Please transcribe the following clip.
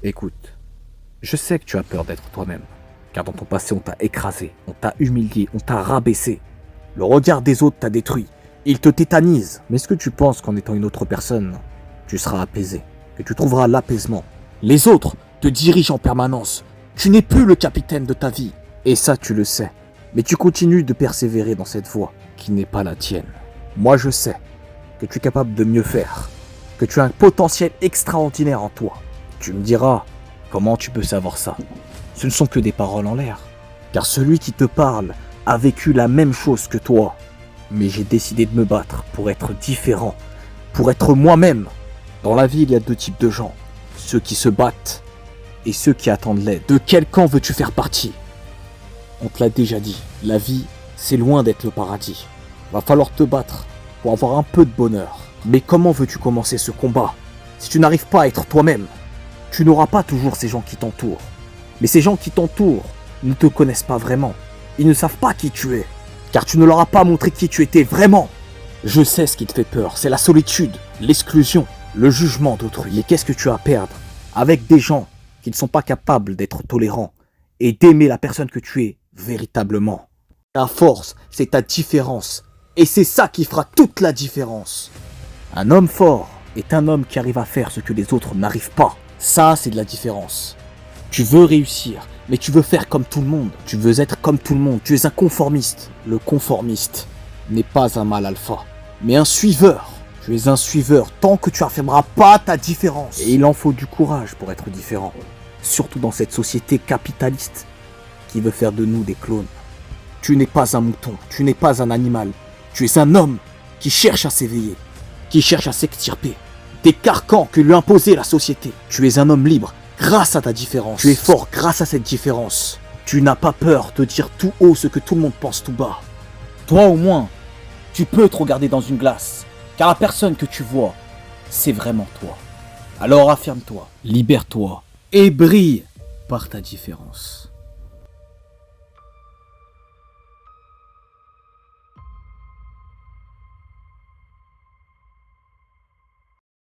Écoute, je sais que tu as peur d'être toi-même, car dans ton passé on t'a écrasé, on t'a humilié, on t'a rabaissé. Le regard des autres t'a détruit, il te tétanise. Mais est-ce que tu penses qu'en étant une autre personne, tu seras apaisé, que tu trouveras l'apaisement? Les autres te dirigent en permanence, tu n'es plus le capitaine de ta vie. Et ça tu le sais, mais tu continues de persévérer dans cette voie qui n'est pas la tienne. Moi je sais que tu es capable de mieux faire, que tu as un potentiel extraordinaire en toi. Tu me diras, comment tu peux savoir ça? Ce ne sont que des paroles en l'air. Car celui qui te parle a vécu la même chose que toi. Mais j'ai décidé de me battre pour être différent, pour être moi-même. Dans la vie, il y a deux types de gens. Ceux qui se battent et ceux qui attendent l'aide. De quel camp veux-tu faire partie? On te l'a déjà dit, la vie, c'est loin d'être le paradis. Va falloir te battre pour avoir un peu de bonheur. Mais comment veux-tu commencer ce combat si tu n'arrives pas à être toi-même? Tu n'auras pas toujours ces gens qui t'entourent. Mais ces gens qui t'entourent ne te connaissent pas vraiment. Ils ne savent pas qui tu es, car tu ne leur as pas montré qui tu étais vraiment. Je sais ce qui te fait peur, c'est la solitude, l'exclusion, le jugement d'autrui. Et qu'est-ce que tu as à perdre avec des gens qui ne sont pas capables d'être tolérants et d'aimer la personne que tu es véritablement? Ta force, c'est ta différence. Et c'est ça qui fera toute la différence. Un homme fort est un homme qui arrive à faire ce que les autres n'arrivent pas. Ça, c'est de la différence. Tu veux réussir, mais tu veux faire comme tout le monde. Tu veux être comme tout le monde. Tu es un conformiste. Le conformiste n'est pas un mâle alpha, mais un suiveur. Tu es un suiveur tant que tu affirmeras pas ta différence. Et il en faut du courage pour être différent. Surtout dans cette société capitaliste qui veut faire de nous des clones. Tu n'es pas un mouton, tu n'es pas un animal. Tu es un homme qui cherche à s'éveiller, qui cherche à s'extirper des carcans que lui a imposé la société. Tu es un homme libre grâce à ta différence. Tu es fort grâce à cette différence. Tu n'as pas peur de dire tout haut ce que tout le monde pense tout bas. Toi au moins, tu peux te regarder dans une glace, car la personne que tu vois, c'est vraiment toi. Alors affirme-toi, libère-toi et brille par ta différence.